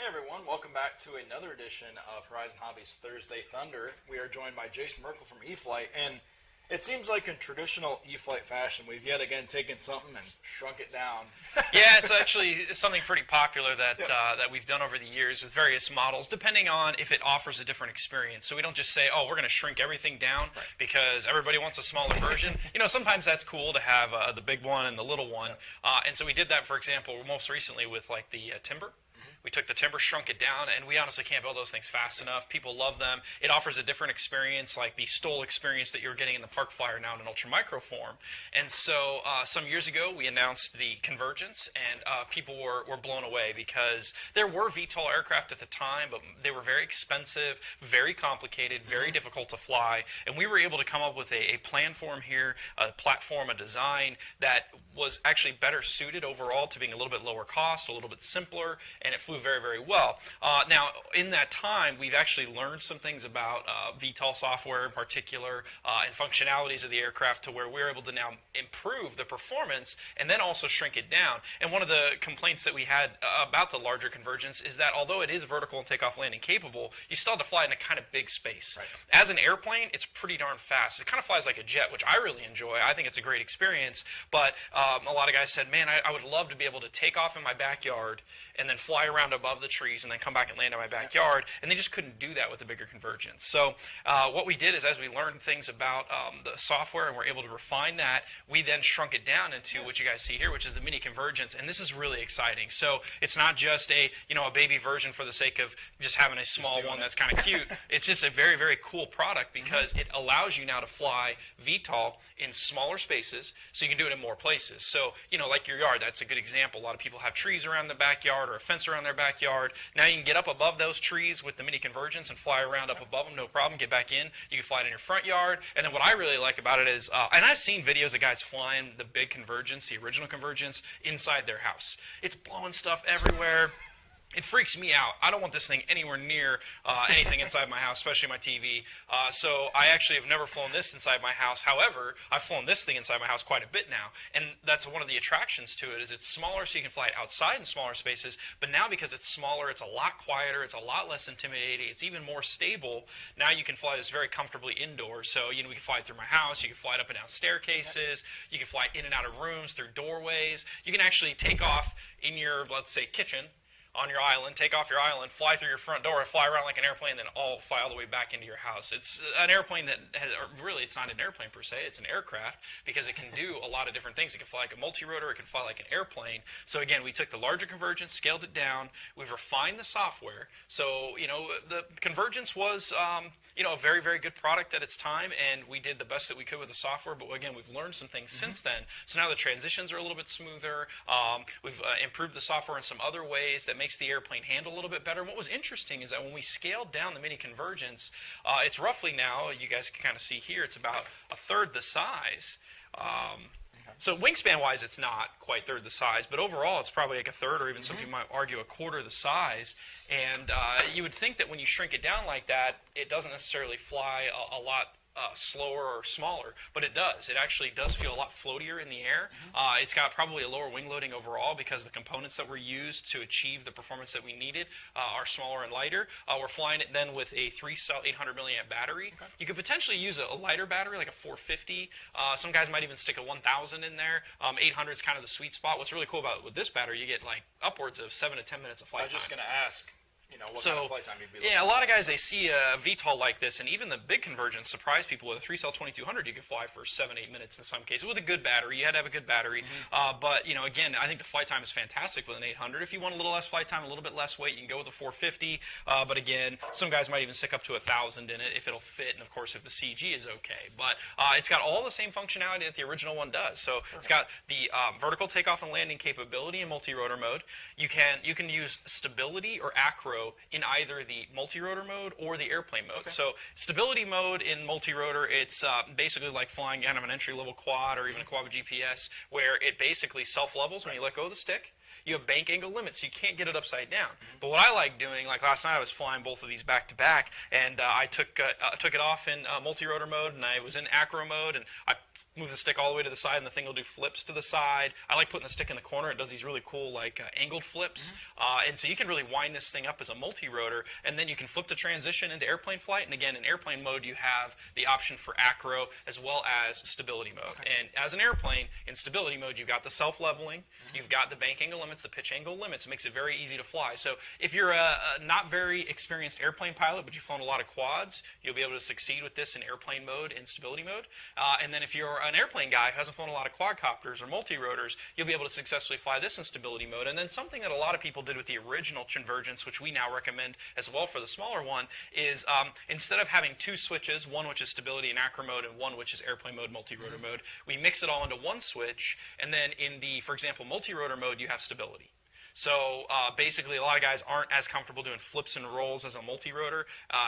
Hey everyone, welcome back to another edition of Horizon Hobbies Thursday Thunder. We are joined by Jason Merkel from E-flite, and it seems like in traditional E-flite fashion, we've yet again taken something and shrunk it down. Yeah, it's actually something pretty popular that that we've done over the years with various models, depending on if it offers a different experience. So we don't just say, oh, we're going to shrink everything down because everybody wants a smaller version. You know, sometimes that's cool to have the big one and the little one. And so we did that, for example, most recently with like the Timber. We took the Timber, shrunk it down, and we honestly can't build those things fast enough. People love them. It offers a different experience, like the Stoll experience that you were getting in the Park Flyer now in an ultra micro form. And so some years ago, we announced the Convergence, and people were blown away because there were VTOL aircraft at the time, but they were very expensive, very complicated, very difficult to fly. And we were able to come up with a plan for them here, a platform, a design that was actually better suited overall to being a little bit lower cost, a little bit simpler, and it flew very, very well. Now, in that time, we've actually learned some things about VTOL software in particular and functionalities of the aircraft to where we're able to now improve the performance and then also shrink it down. And one of the complaints that we had about the larger Convergence is that although it is vertical and takeoff landing capable, you still have to fly in a kind of big space. Right. As an airplane, it's pretty darn fast. It kind of flies like a jet, which I really enjoy. I think it's a great experience, but a lot of guys said, man, I would love to be able to take off in my backyard and then fly around above the trees and then come back and land in my backyard, and they just couldn't do that with the bigger Convergence. So what we did is as we learned things about the software and were able to refine that, we then shrunk it down into what you guys see here, which is the mini Convergence, and this is really exciting. So it's not just a baby version for the sake of just having a small one that's kind of cute. It's just a very, very cool product because it allows you now to fly VTOL in smaller spaces, so you can do it in more places. So, like your yard, that's a good example. A lot of people have trees around the backyard or a fence around their backyard. Now you can get up above those trees with the mini Convergence and fly around up above them, no problem, get back in. You can fly it in your front yard. And then what I really like about it is, and I've seen videos of guys flying the big Convergence, the original Convergence, inside their house. It's blowing stuff everywhere. It freaks me out. I don't want this thing anywhere near anything inside my house, especially my TV. So I actually have never flown this inside my house. However, I've flown this thing inside my house quite a bit now. And that's one of the attractions to it is it's smaller, so you can fly it outside in smaller spaces. But now because it's smaller, it's a lot quieter, it's a lot less intimidating, it's even more stable. Now you can fly this very comfortably indoors. So, we can fly it through my house, you can fly it up and down staircases, you can fly it in and out of rooms, through doorways. You can actually take off in your, let's say, kitchen, on your island, take off your island, fly through your front door, and fly around like an airplane, then fly all the way back into your house. It's an airplane that has, or really it's not an airplane per se, it's an aircraft because it can do a lot of different things. It can fly like a multi-rotor, it can fly like an airplane. So again, we took the larger Convergence, scaled it down, we've refined the software. So, the Convergence was, a very, very good product at its time, and we did the best that we could with the software, but again, we've learned some things since then. So now the transitions are a little bit smoother. We've improved the software in some other ways that makes the airplane handle a little bit better. And what was interesting is that when we scaled down the mini Convergence, it's roughly now, you guys can kind of see here, it's about a third the size. So wingspan-wise, it's not quite third the size, but overall, it's probably like a third, or even some people might argue a quarter the size. And you would think that when you shrink it down like that, it doesn't necessarily fly a lot slower or smaller, but it does. It actually does feel a lot floatier in the air. It's got probably a lower wing loading overall because the components that were used to achieve the performance that we needed are smaller and lighter. We're flying it then with a 3-cell 800 milliamp battery. Okay. You could potentially use a lighter battery like a 450. Some guys might even stick a 1000 in there. 800 is kind of the sweet spot. What's really cool about it with this battery, you get like upwards of 7 to 10 minutes of flight time. I was just going to ask. What kind of flight time you'd be looking at. Yeah, a lot of guys, they see a VTOL like this, and even the big Convergence surprised people. With a 3-cell 2200, you could fly for 7-8 minutes in some cases with a good battery. You had to have a good battery. But, again, I think the flight time is fantastic with an 800. If you want a little less flight time, a little bit less weight, you can go with a 450. But, again, some guys might even stick up to 1000 in it if it'll fit, and, of course, if the CG is okay. But it's got all the same functionality that the original one does. So it's got the vertical takeoff and landing capability in multi-rotor mode. You can use stability or acro in either the multi-rotor mode or the airplane mode. Okay. So stability mode in multi-rotor, it's basically like flying kind of an entry-level quad or even a quad with GPS, where it basically self-levels when you let go of the stick. You have bank angle limits, so you can't get it upside down. But what I like doing, like last night I was flying both of these back to back, and I took it off in multi-rotor mode, and I was in acro mode, and I move the stick all the way to the side, and the thing will do flips to the side. I like putting the stick in the corner. It does these really cool, like, angled flips. And so you can really wind this thing up as a multi-rotor, and then you can flip the transition into airplane flight. And again, in airplane mode, you have the option for acro as well as stability mode. And as an airplane, in stability mode, you've got the self-leveling, you've got the bank angle limits, the pitch angle limits. It makes it very easy to fly. So if you're a not very experienced airplane pilot, but you've flown a lot of quads, you'll be able to succeed with this in airplane mode and stability mode. And then if you're an airplane guy who hasn't flown a lot of quadcopters or multi-rotors, you'll be able to successfully fly this in stability mode. And then something that a lot of people did with the original Convergence, which we now recommend as well for the smaller one, is instead of having two switches, one which is stability and acro mode and one which is airplane mode, multi-rotor mode, we mix it all into one switch. And then in the, for example, multi-rotor mode, you have stability. So basically, a lot of guys aren't as comfortable doing flips and rolls as a multi-rotor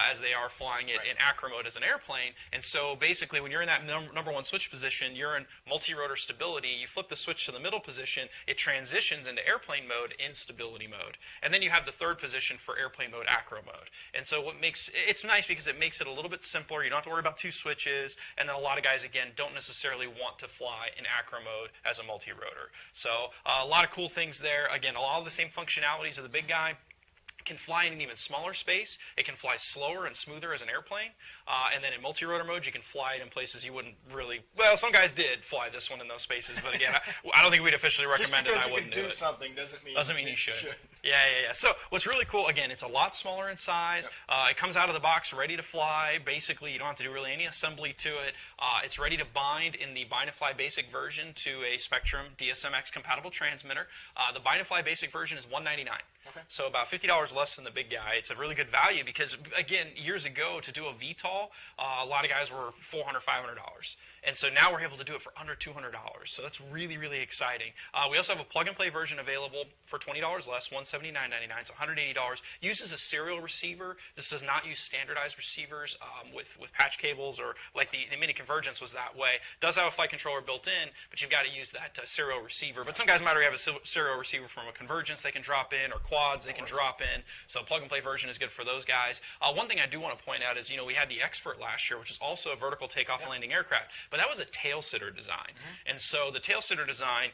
as they are flying it in acro mode as an airplane. And so basically, when you're in that number one switch position, you're in multi-rotor stability. You flip the switch to the middle position, it transitions into airplane mode in stability mode. And then you have the third position for airplane mode, acro mode. And so what makes it's nice because it makes it a little bit simpler. You don't have to worry about two switches. And then a lot of guys, again, don't necessarily want to fly in acro mode as a multi-rotor. So a lot of cool things there. Again, all the same functionalities of the big guy. Can fly in an even smaller space. It can fly slower and smoother as an airplane. And then in multi-rotor mode, you can fly it in places you wouldn't really... Well, some guys did fly this one in those spaces, but again, I don't think we'd officially recommend it. I wouldn't do it. Just because you can do something doesn't mean you should. Yeah. So what's really cool, again, it's a lot smaller in size. It comes out of the box ready to fly. Basically, you don't have to do really any assembly to it. It's ready to bind in the Bind and Fly Basic version to a Spectrum DSMX compatible transmitter. The Bind and Fly Basic version is $199. Okay. So about $50 less than the big guy. It's a really good value because, again, years ago to do a VTOL, a lot of guys were $400, $500. And so now we're able to do it for under $200. So that's really, really exciting. We also have a plug-and-play version available for $20 less, $179.99, so $180. Uses a serial receiver. This does not use standardized receivers with patch cables or like the Mini Convergence was that way. Does have a flight controller built in, but you've got to use that serial receiver. But some guys might already have a serial receiver from a Convergence they can drop in or quads they can drop in. So the plug-and-play version is good for those guys. One thing I do want to point out is, we had the X-Vert last year, which is also a vertical takeoff and landing aircraft. But that was a tail sitter design. And so the tail sitter design,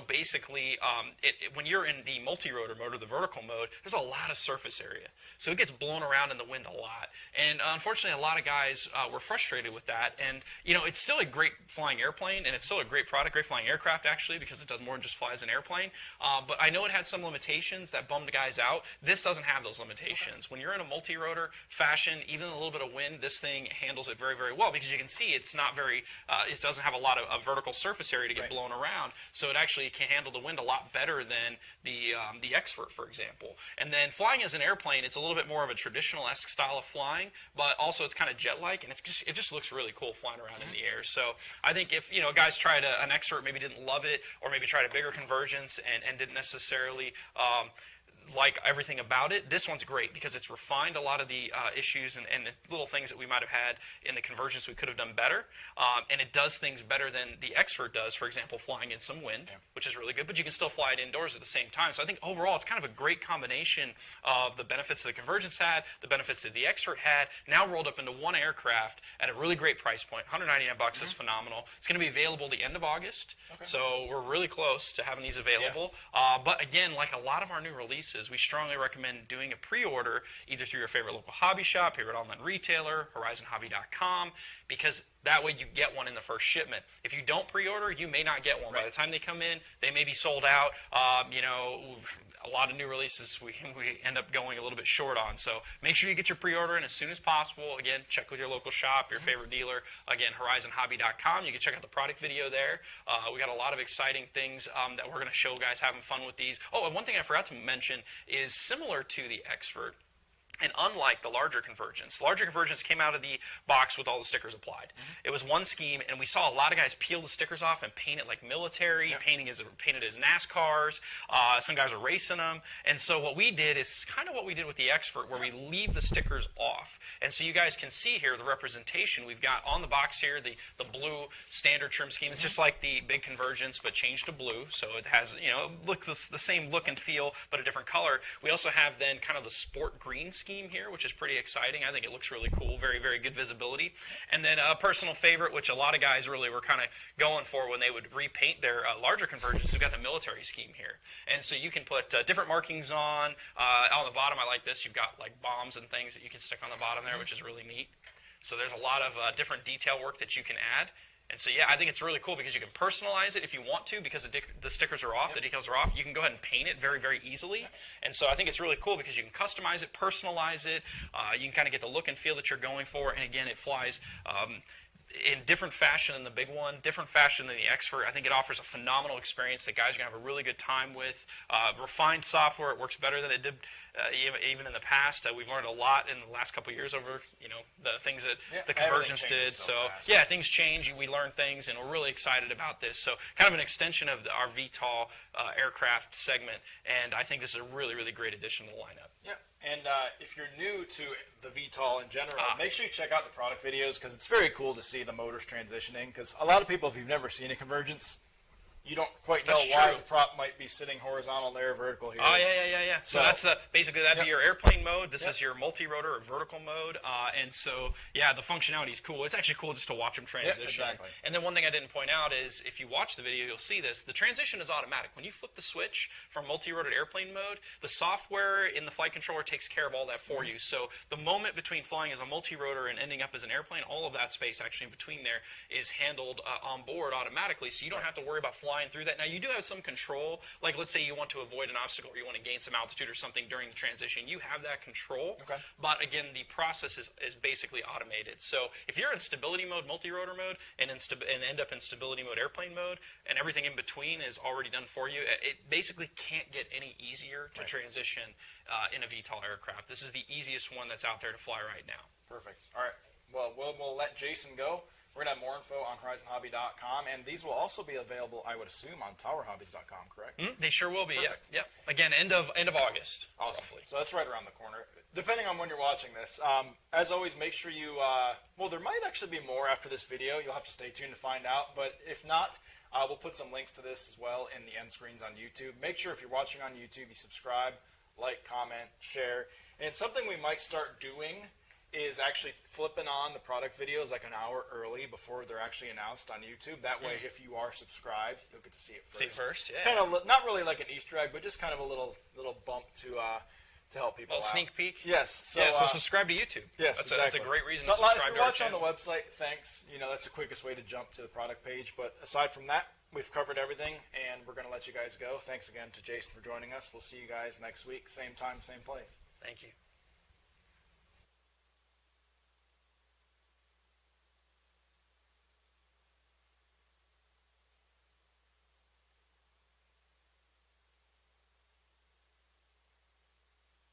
basically, when you're in the multi-rotor mode or the vertical mode, there's a lot of surface area. So it gets blown around in the wind a lot. And unfortunately, a lot of guys were frustrated with that. And, it's still a great flying airplane, and it's still a great product, great flying aircraft, actually, because it does more than just fly as an airplane. But I know it had some limitations that bummed guys out. This doesn't have those limitations. When you're in a multi-rotor fashion, even a little bit of wind, this thing handles it very, very well because you can see it's not very, it doesn't have a lot of vertical surface area to get blown around. So it actually can handle the wind a lot better than the X-Vert, for example. And then flying as an airplane, it's a little bit more of a traditional-esque style of flying, but also it's kind of jet-like, and it just looks really cool flying around in the air. So I think if guys tried an X-Vert, maybe didn't love it, or maybe tried a bigger Convergence and didn't necessarily like everything about it, this one's great because it's refined a lot of the issues and little things that we might have had in the Convergence we could have done better. And it does things better than the X-Vert does, for example, flying in some wind, which is really good, but you can still fly it indoors at the same time. So I think overall it's kind of a great combination of the benefits that the Convergence had, the benefits that the X-Vert had, now rolled up into one aircraft at a really great price point. $199 is phenomenal. It's going to be available the end of August, so we're really close to having these available. Yes. But again, like a lot of our new releases, we strongly recommend doing a pre-order either through your favorite local hobby shop, favorite online retailer, horizonhobby.com, because that way you get one in the first shipment. If you don't pre-order, you may not get one. By the time they come in, they may be sold out. A lot of new releases we end up going a little bit short on. So make sure you get your pre-order in as soon as possible. Again, check with your local shop, your favorite dealer. Again, horizonhobby.com. You can check out the product video there. We got a lot of exciting things that we're going to show guys having fun with these. Oh, and one thing I forgot to mention is similar to the X-Vert. And unlike the larger Convergence came out of the box with all the stickers applied. It was one scheme, and we saw a lot of guys peel the stickers off and paint it like military, paint it as NASCARs. Some guys are racing them. And so what we did is kind of what we did with the X-Vert, where we leave the stickers off. And so you guys can see here the representation. We've got on the box here the blue standard trim scheme. It's just like the big Convergence, but changed to blue. So it has, the same look and feel, but a different color. We also have then kind of the sport green scheme. scheme here, which is pretty exciting. I think it looks really cool. Very, very good visibility. And then a personal favorite, which a lot of guys really were kind of going for when they would repaint their larger convergence, we've got the military scheme here. And so you can put different markings on. On the bottom, I like this. You've got like bombs and things that you can stick on the bottom there, which is really neat. So there's a lot of different detail work that you can add. And so, yeah, I think it's really cool because you can personalize it if you want to, because the stickers are off, the decals are off. You can go ahead and paint it very, very easily. And so I think it's really cool because you can customize it, personalize it. You can kind of get the look and feel that you're going for. And again, it flies in different fashion than the big one, different fashion than the X-Vert. I think it offers a phenomenal experience that guys are going to have a really good time with. Refined software, it works better than it did even in the past. We've learned a lot in the last couple of years over the things that the convergence did. So yeah, things change. We learn things, and we're really excited about this. So kind of an extension of our VTOL aircraft segment, and I think this is a really, really great addition to the lineup. Yeah. And if you're new to the VTOL in general, make sure you check out the product videos because it's very cool to see the motors transitioning. Because a lot of people, if you've never seen a convergence, you don't quite know why the prop might be sitting horizontal there, vertical here. Oh, yeah. So that's basically that'd be your airplane mode. This is your multi-rotor or vertical mode. And so, yeah, the functionality is cool. It's actually cool just to watch them transition. Yep, exactly. And then one thing I didn't point out is if you watch the video, you'll see this. The transition is automatic. When you flip the switch from multi-rotor to airplane mode, the software in the flight controller takes care of all that for you. So the moment between flying as a multi-rotor and ending up as an airplane, all of that space actually in between there is handled on board automatically. So you don't have to worry about flying through that. Now, you do have some control. Like, let's say you want to avoid an obstacle or you want to gain some altitude or something during the transition. You have that control. Okay. But, again, the process is basically automated. So if you're in stability mode, multi-rotor mode, and end up in stability mode, airplane mode, and everything in between is already done for you, it basically can't get any easier to transition in a VTOL aircraft. This is the easiest one that's out there to fly right now. Perfect. All right. Well, we'll let Jason go. We're going to have more info on horizonhobby.com, and these will also be available, I would assume, on towerhobbies.com, correct? They sure will be. Perfect. Yep. Again, end of August. Awesome. Roughly. So that's right around the corner. Depending on when you're watching this, as always, make sure you. Well, there might actually be more after this video. You'll have to stay tuned to find out. But if not, we'll put some links to this as well in the end screens on YouTube. Make sure if you're watching on YouTube, you subscribe, like, comment, share, and something we might start doing is actually flipping on the product videos like an hour early before they're actually announced on YouTube. That way, if you are subscribed, you'll get to see it first. See it first, yeah. Kind of not really like an Easter egg, but just kind of a little bump to help people out. Sneak peek? Yes. So subscribe to YouTube. Yes, that's exactly. a great reason so to subscribe if you to our watch on channel. the website, thanks. That's the quickest way to jump to the product page. But aside from that, we've covered everything, and we're going to let you guys go. Thanks again to Jason for joining us. We'll see you guys next week. Same time, same place. Thank you.